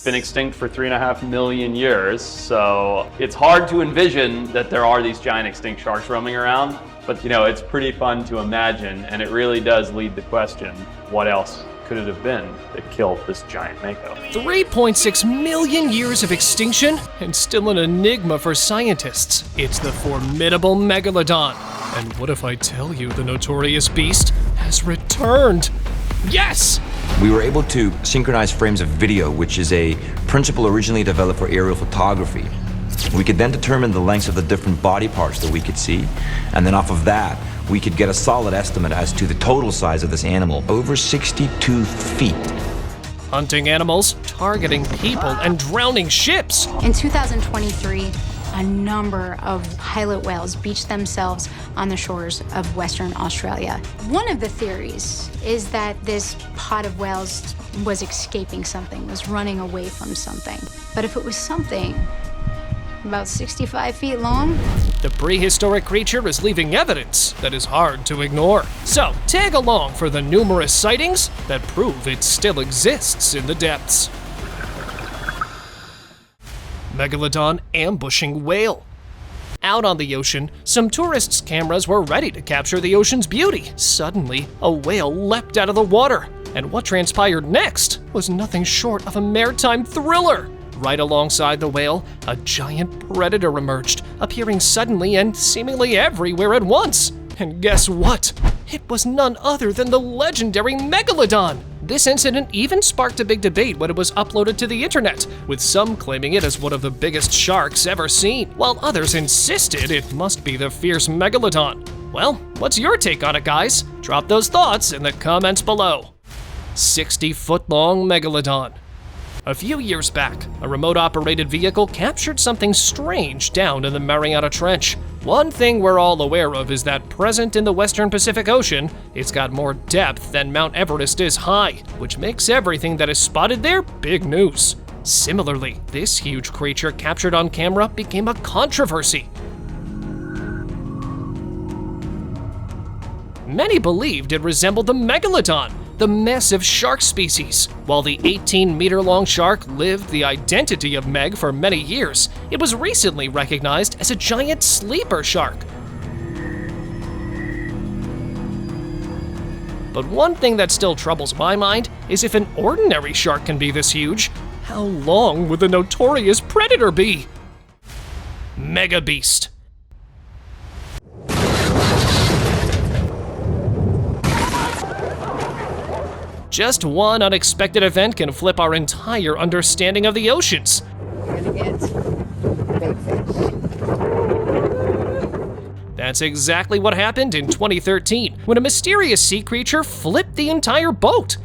been extinct for 3.5 million years, so it's hard to envision that there are these giant extinct sharks roaming around, but it's pretty fun to imagine, and it really does lead the question, what else could it have been that killed this giant mako? 3.6 million years of extinction, and still an enigma for scientists. It's the Formidable Megalodon. And what if I tell you the notorious beast has returned? Yes! We were able to synchronize frames of video, which is a principle originally developed for aerial photography. We could then determine the lengths of the different body parts that we could see, and then off of that, we could get a solid estimate as to the total size of this animal, over 62 feet. Hunting animals, targeting people, and drowning ships. In 2023, a number of pilot whales beached themselves on the shores of Western Australia. One of the theories is that this pod of whales was escaping something, was running away from something. But if it was something about 65 feet long, the prehistoric creature is leaving evidence that is hard to ignore. So, tag along for the numerous sightings that prove it still exists in the depths. Megalodon ambushing whale. Out on the ocean, some tourists' cameras were ready to capture the ocean's beauty. Suddenly, a whale leapt out of the water, and what transpired next was nothing short of a maritime thriller. Right alongside the whale, a giant predator emerged, appearing suddenly and seemingly everywhere at once. And guess what? It was none other than the legendary Megalodon. This incident even sparked a big debate when it was uploaded to the internet, with some claiming it as one of the biggest sharks ever seen, while others insisted it must be the fierce Megalodon. Well, what's your take on it, guys? Drop those thoughts in the comments below. 60-foot-long Megalodon. A few years back, a remote-operated vehicle captured something strange down in the Mariana Trench. One thing we're all aware of is that present in the Western Pacific Ocean, it's got more depth than Mount Everest is high, which makes everything that is spotted there big news. Similarly, this huge creature captured on camera became a controversy. Many believed it resembled the Megalodon, the massive shark species. While the 18-meter-long shark lived the identity of Meg for many years, it was recently recognized as a giant sleeper shark. But one thing that still troubles my mind is if an ordinary shark can be this huge, how long would the notorious predator be? Mega Beast. Just one unexpected event can flip our entire understanding of the oceans. That's exactly what happened in 2013, when a mysterious sea creature flipped the entire boat.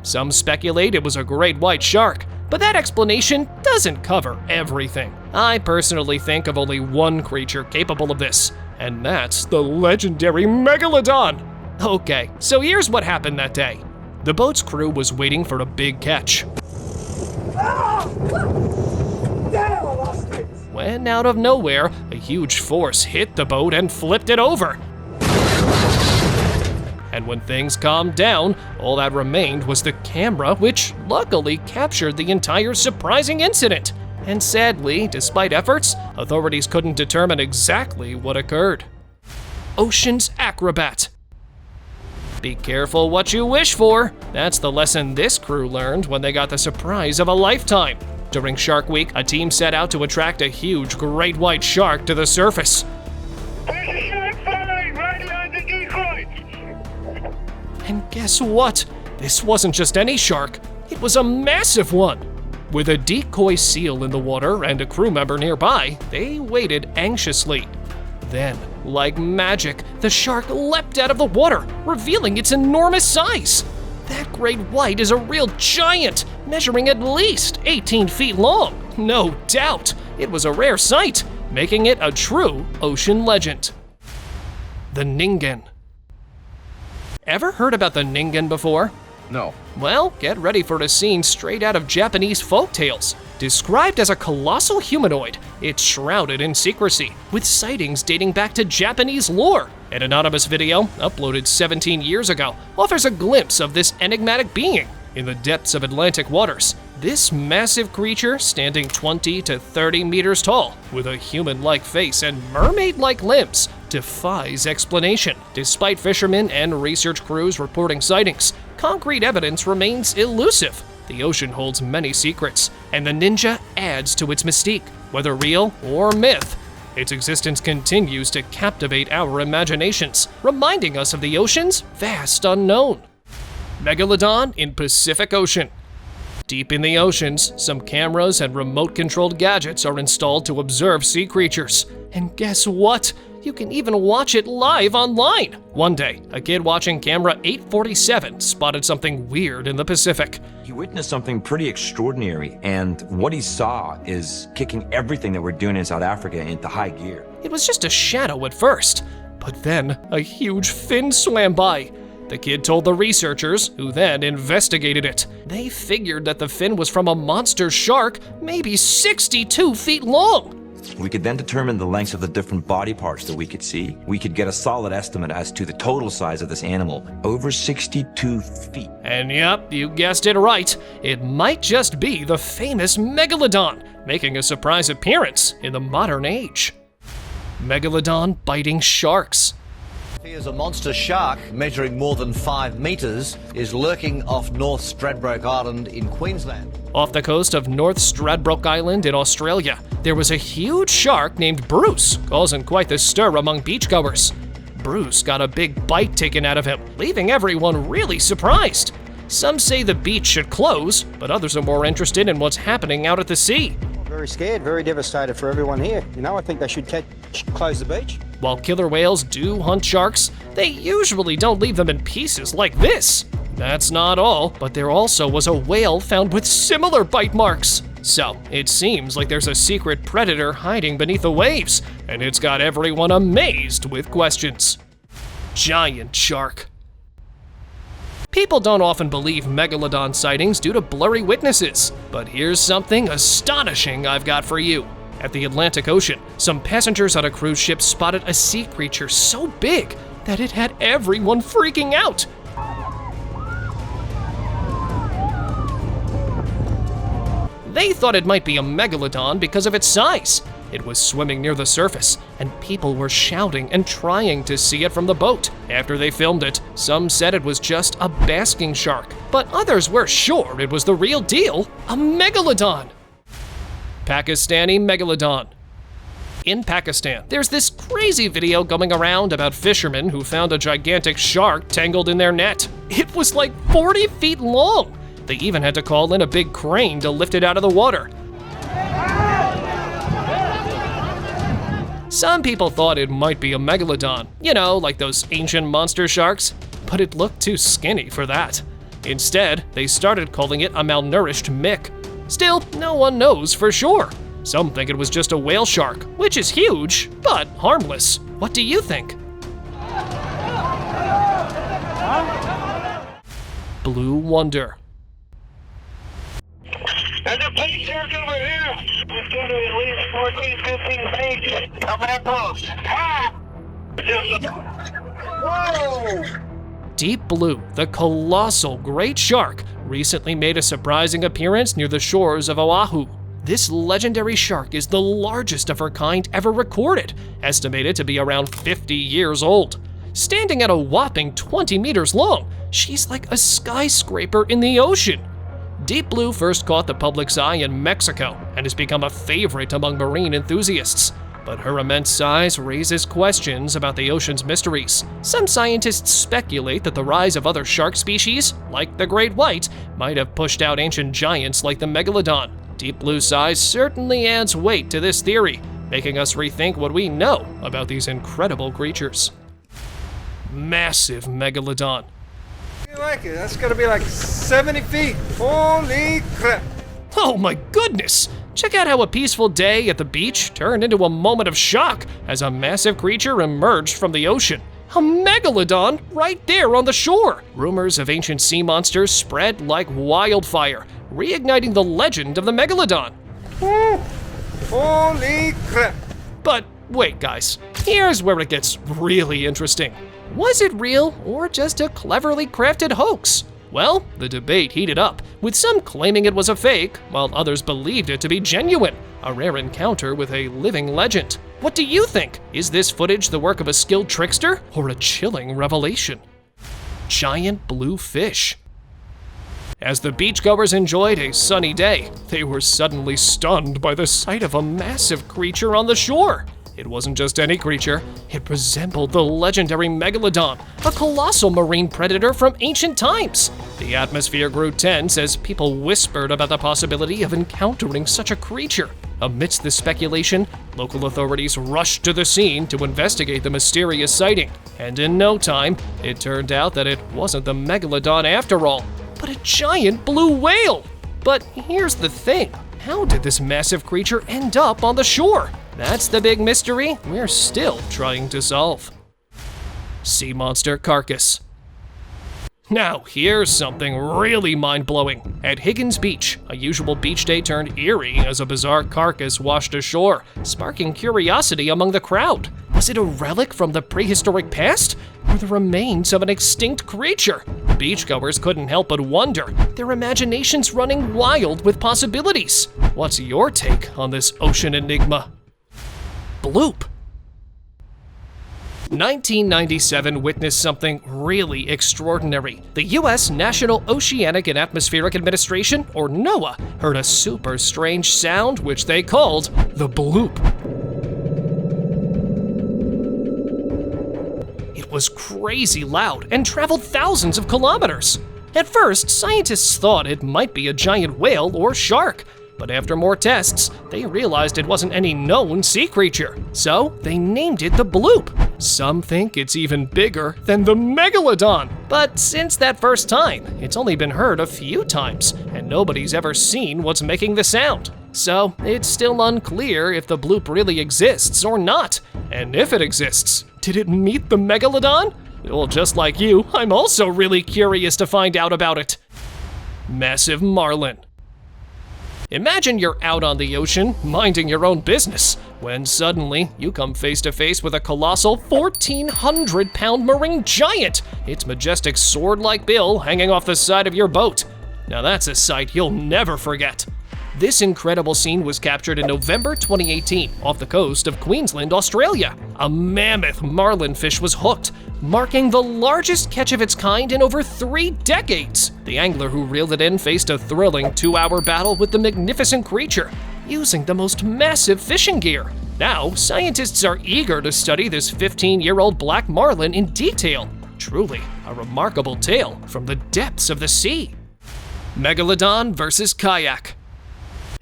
Some speculate it was a great white shark, but that explanation doesn't cover everything. I personally think of only one creature capable of this, and that's the legendary Megalodon. Okay, so here's what happened that day. The boat's crew was waiting for a big catch. When out of nowhere, a huge force hit the boat and flipped it over. And when things calmed down, all that remained was the camera, which luckily captured the entire surprising incident. And sadly, despite efforts, authorities couldn't determine exactly what occurred. Ocean's acrobat. Be careful what you wish for. That's the lesson this crew learned when they got the surprise of a lifetime. During Shark Week, a team set out to attract a huge great white shark to the surface. There's a shark following right along the decoy. And guess what? This wasn't just any shark. It was a massive one. With a decoy seal in the water and a crew member nearby, they waited anxiously. Then, like magic, the shark leapt out of the water, revealing its enormous size. That great white is a real giant, measuring at least 18 feet long. No doubt, it was a rare sight, making it a true ocean legend. The Ningan. Ever heard about the Ningan before? No. Well, get ready for a scene straight out of Japanese folktales. Described as a colossal humanoid, it's shrouded in secrecy, with sightings dating back to Japanese lore. An anonymous video, uploaded 17 years ago, offers a glimpse of this enigmatic being. In the depths of Atlantic waters, this massive creature, standing 20 to 30 meters tall, with a human-like face and mermaid-like limbs, defies explanation. Despite fishermen and research crews reporting sightings, concrete evidence remains elusive. The ocean holds many secrets, and the ninja adds to its mystique. Whether real or myth, its existence continues to captivate our imaginations, reminding us of the ocean's vast unknown. Megalodon in Pacific Ocean. Deep in the oceans, some cameras and remote-controlled gadgets are installed to observe sea creatures. And guess what? You can even watch it live online. One day, a kid watching camera 847 spotted something weird in the Pacific. He witnessed something pretty extraordinary, and what he saw is kicking everything that we're doing in South Africa into high gear. It was just a shadow at first, but then a huge fin swam by. The kid told the researchers, who then investigated it. They figured that the fin was from a monster shark, maybe 62 feet long. We could then determine the lengths of the different body parts that we could see. We could get a solid estimate as to the total size of this animal, over 62 feet. And yep, you guessed it right. It might just be the famous Megalodon, making a surprise appearance in the modern age. Megalodon biting sharks. Here's a monster shark measuring more than 5 meters is lurking off North Stradbroke Island in Queensland. Off the coast of North Stradbroke Island in Australia, there was a huge shark named Bruce, causing quite the stir among beachgoers. Bruce got a big bite taken out of him, leaving everyone really surprised. Some say the beach should close, but others are more interested in what's happening out at the sea. Very scared, very devastated for everyone here. You know, I think they should close the beach. While killer whales do hunt sharks, they usually don't leave them in pieces like this. That's not all, but there also was a whale found with similar bite marks. So, it seems like there's a secret predator hiding beneath the waves, and it's got everyone amazed with questions. Giant shark. People don't often believe megalodon sightings due to blurry witnesses, but here's something astonishing I've got for you. At the Atlantic Ocean, some passengers on a cruise ship spotted a sea creature so big that it had everyone freaking out. They thought it might be a megalodon because of its size. It was swimming near the surface, and people were shouting and trying to see it from the boat. After they filmed it, some said it was just a basking shark, but others were sure it was the real deal, a megalodon. Pakistani Megalodon. In Pakistan, there's this crazy video going around about fishermen who found a gigantic shark tangled in their net. It was like 40 feet long. They even had to call in a big crane to lift it out of the water. Some people thought it might be a megalodon, you know, like those ancient monster sharks, but it looked too skinny for that. Instead, they started calling it a malnourished mick. Still, no one knows for sure. Some think it was just a whale shark, which is huge, but harmless. What do you think? Blue Wonder. And the police are over here. It's going to at least 14, 15 pages. Coming up close. Ah! Whoa! Deep Blue, the colossal great shark, recently made a surprising appearance near the shores of Oahu. This legendary shark is the largest of her kind ever recorded, estimated to be around 50 years old. Standing at a whopping 20 meters long, she's like a skyscraper in the ocean. Deep Blue first caught the public's eye in Mexico and has become a favorite among marine enthusiasts. But her immense size raises questions about the ocean's mysteries. Some scientists speculate that the rise of other shark species, like the great white, might have pushed out ancient giants like the megalodon. Deep Blue's size certainly adds weight to this theory, making us rethink what we know about these incredible creatures. Massive Megalodon. You like it? That's gonna be like 70 feet. Holy crap. Oh my goodness! Check out how a peaceful day at the beach turned into a moment of shock as a massive creature emerged from the ocean. A megalodon right there on the shore. Rumors of ancient sea monsters spread like wildfire, reigniting the legend of the megalodon. Woo. Holy crap. But wait, guys, here's where it gets really interesting. Was it real or just a cleverly crafted hoax? Well, the debate heated up, with some claiming it was a fake, while others believed it to be genuine, a rare encounter with a living legend. What do you think? Is this footage the work of a skilled trickster or a chilling revelation? Giant blue fish. As the beachgoers enjoyed a sunny day, they were suddenly stunned by the sight of a massive creature on the shore. It wasn't just any creature, it resembled the legendary Megalodon, a colossal marine predator from ancient times. The atmosphere grew tense as people whispered about the possibility of encountering such a creature. Amidst the speculation, local authorities rushed to the scene to investigate the mysterious sighting. And in no time, it turned out that it wasn't the Megalodon after all, but a giant blue whale. But here's the thing, how did this massive creature end up on the shore? That's the big mystery we're still trying to solve. Sea Monster Carcass. Now, here's something really mind-blowing. At Higgins Beach, a usual beach day turned eerie as a bizarre carcass washed ashore, sparking curiosity among the crowd. Was it a relic from the prehistoric past, or the remains of an extinct creature? Beachgoers couldn't help but wonder, their imaginations running wild with possibilities. What's your take on this ocean enigma? Bloop. 1997 witnessed something really extraordinary. The U.S. National Oceanic and Atmospheric Administration, or NOAA, heard a super strange sound which they called the bloop. It was crazy loud and traveled thousands of kilometers. At first, scientists thought it might be a giant whale or shark. But after more tests, they realized it wasn't any known sea creature. So they named it the Bloop. Some think it's even bigger than the Megalodon. But since that first time, it's only been heard a few times, and nobody's ever seen what's making the sound. So it's still unclear if the Bloop really exists or not. And if it exists, did it meet the Megalodon? Well, just like you, I'm also really curious to find out about it. Massive Marlin. Imagine you're out on the ocean, minding your own business, when suddenly you come face to face with a colossal 1,400-pound marine giant, its majestic sword-like bill hanging off the side of your boat. Now that's a sight you'll never forget. This incredible scene was captured in November 2018 off the coast of Queensland, Australia. A mammoth marlin fish was hooked, marking the largest catch of its kind in over 3 decades. The angler who reeled it in faced a thrilling 2-hour battle with the magnificent creature, using the most massive fishing gear. Now, scientists are eager to study this 15-year-old black marlin in detail. Truly a remarkable tale from the depths of the sea. Megalodon versus Kayak.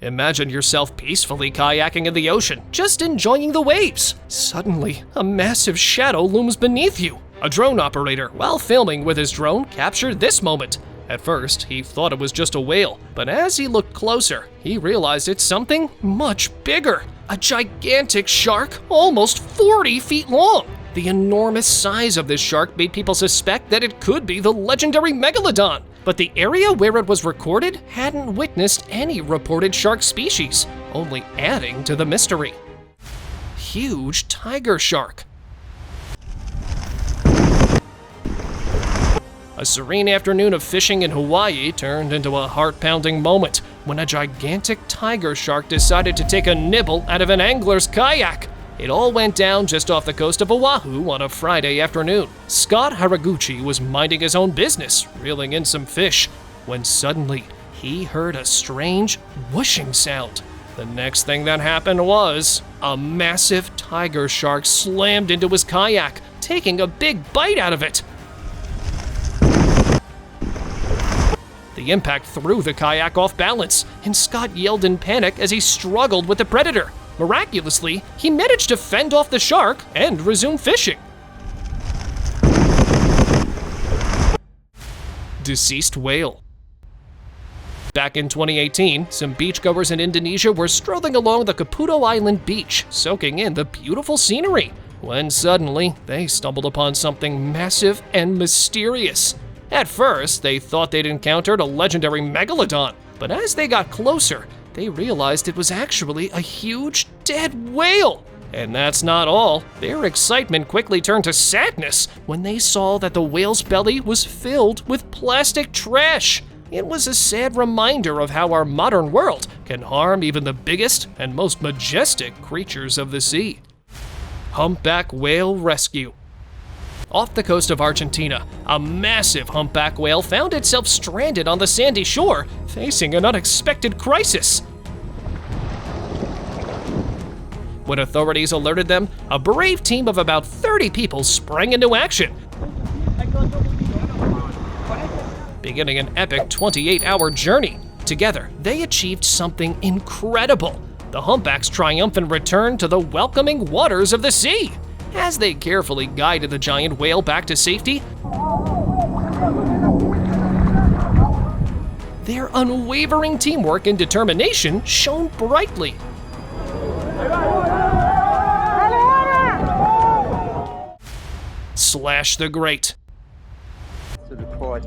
Imagine yourself peacefully kayaking in the ocean, just enjoying the waves. Suddenly, a massive shadow looms beneath you. A drone operator, while filming with his drone, captured this moment. At first, he thought it was just a whale, but as he looked closer, he realized it's something much bigger. A gigantic shark, almost 40 feet long. The enormous size of this shark made people suspect that it could be the legendary Megalodon. But the area where it was recorded hadn't witnessed any reported shark species, only adding to the mystery. Huge tiger shark. A serene afternoon of fishing in Hawaii turned into a heart-pounding moment when a gigantic tiger shark decided to take a nibble out of an angler's kayak. It all went down just off the coast of Oahu on a Friday afternoon. Scott Haraguchi was minding his own business, reeling in some fish, when suddenly he heard a strange whooshing sound. The next thing that happened was a massive tiger shark slammed into his kayak, taking a big bite out of it. The impact threw the kayak off balance, and Scott yelled in panic as he struggled with the predator. Miraculously, he managed to fend off the shark and resume fishing. Deceased whale. Back in 2018, some beachgoers in Indonesia were strolling along the Caputo Island beach, soaking in the beautiful scenery, when suddenly they stumbled upon something massive and mysterious. At first, they thought they'd encountered a legendary Megalodon, but as they got closer, they realized it was actually a huge dead whale. And that's not all. Their excitement quickly turned to sadness when they saw that the whale's belly was filled with plastic trash. It was a sad reminder of how our modern world can harm even the biggest and most majestic creatures of the sea. Humpback whale rescue. Off the coast of Argentina, a massive humpback whale found itself stranded on the sandy shore, facing an unexpected crisis. When authorities alerted them, a brave team of about 30 people sprang into action, beginning an epic 28-hour journey. Together, they achieved something incredible: the humpback's triumphant return to the welcoming waters of the sea. As they carefully guided the giant whale back to safety, their unwavering teamwork and determination shone brightly. Slash the Great. Sort of quite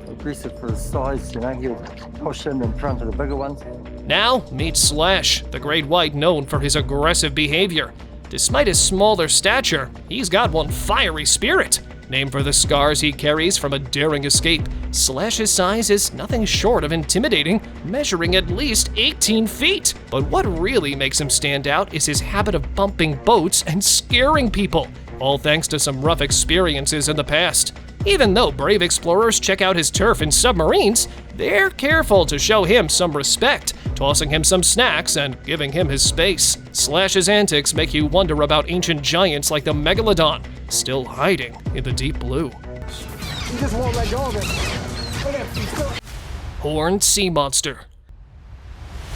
aggressive for his size, you know, he'll push in front of the bigger ones. Now meet Slash, the great white known for his aggressive behavior. Despite his smaller stature, he's got one fiery spirit. Named for the scars he carries from a daring escape, Slash's size is nothing short of intimidating, measuring at least 18 feet. But what really makes him stand out is his habit of bumping boats and scaring people, all thanks to some rough experiences in the past. Even though brave explorers check out his turf in submarines, they're careful to show him some respect, tossing him some snacks and giving him his space. Slash's antics make you wonder about ancient giants like the Megalodon, still hiding in the deep blue. You just won't let go of it. Horned sea monster.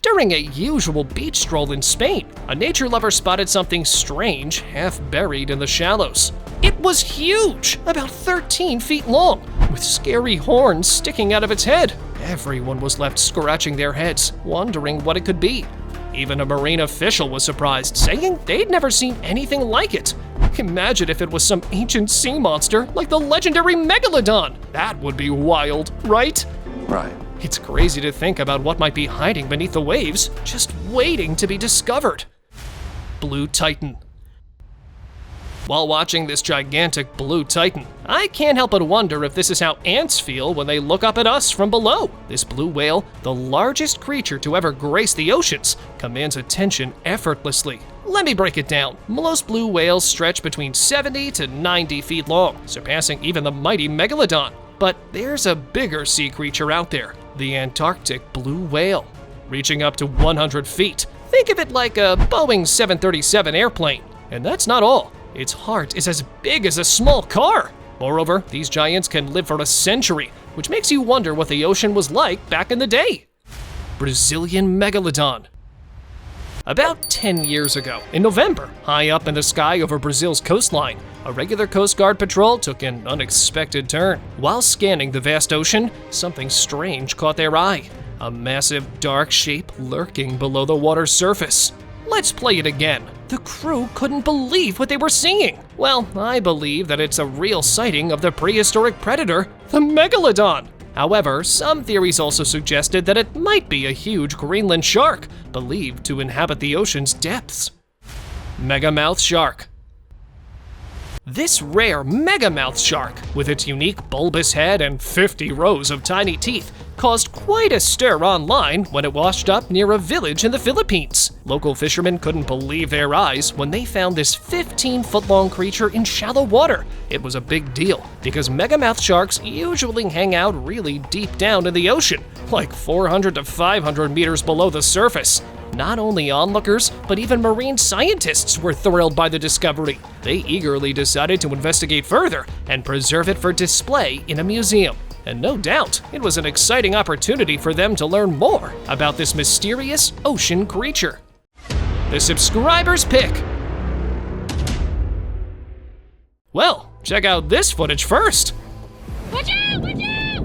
During a usual beach stroll in Spain, a nature lover spotted something strange half buried in the shallows. It was huge, about 13 feet long, with scary horns sticking out of its head. Everyone was left scratching their heads, wondering what it could be. Even a marine official was surprised, saying they'd never seen anything like it. Imagine if it was some ancient sea monster like the legendary Megalodon. That would be wild, right? Right. It's crazy to think about what might be hiding beneath the waves, just waiting to be discovered. Blue Titan. While watching this gigantic blue titan, I can't help but wonder if this is how ants feel when they look up at us from below. This blue whale, the largest creature to ever grace the oceans, commands attention effortlessly. Let me break it down. Most blue whales stretch between 70 to 90 feet long, surpassing even the mighty Megalodon. But there's a bigger sea creature out there, the Antarctic blue whale, reaching up to 100 feet. Think of it like a Boeing 737 airplane. And that's not all. Its heart is as big as a small car. Moreover, these giants can live for a century, which makes you wonder what the ocean was like back in the day. Brazilian Megalodon. About 10 years ago, in November, high up in the sky over Brazil's coastline, a regular Coast Guard patrol took an unexpected turn. While scanning the vast ocean, something strange caught their eye. A massive dark shape lurking below the water's surface. Let's play it again. The crew couldn't believe what they were seeing. Well, I believe that it's a real sighting of the prehistoric predator, the Megalodon. However, some theories also suggested that it might be a huge Greenland shark, believed to inhabit the ocean's depths. Megamouth Shark. This rare Megamouth Shark, with its unique bulbous head and 50 rows of tiny teeth, caused quite a stir online when it washed up near a village in the Philippines. Local fishermen couldn't believe their eyes when they found this 15-foot-long creature in shallow water. It was a big deal because Megamouth sharks usually hang out really deep down in the ocean, like 400 to 500 meters below the surface. Not only onlookers, but even marine scientists were thrilled by the discovery. They eagerly decided to investigate further and preserve it for display in a museum. And no doubt, it was an exciting opportunity for them to learn more about this mysterious ocean creature. The subscriber's pick. Well, check out this footage first. Watch out! Watch out!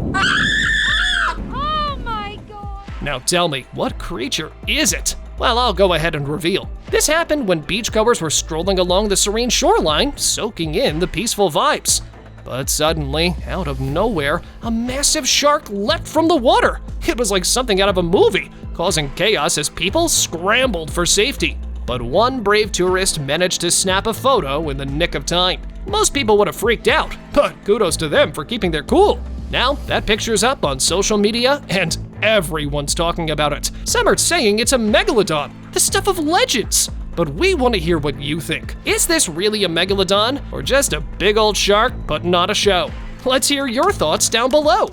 Oh my god! Now tell me, what creature is it? Well, I'll go ahead and reveal. This happened when beachgoers were strolling along the serene shoreline, soaking in the peaceful vibes. But suddenly, out of nowhere, a massive shark leapt from the water. It was like something out of a movie, causing chaos as people scrambled for safety. but one brave tourist managed to snap a photo in the nick of time. Most people would have freaked out, but kudos to them for keeping their cool. Now, that picture's up on social media, and everyone's talking about it. Some are saying it's a megalodon, the stuff of legends. But we want to hear what you think. Is this really a megalodon, or just a big old shark putting on a show? Let's hear your thoughts down below.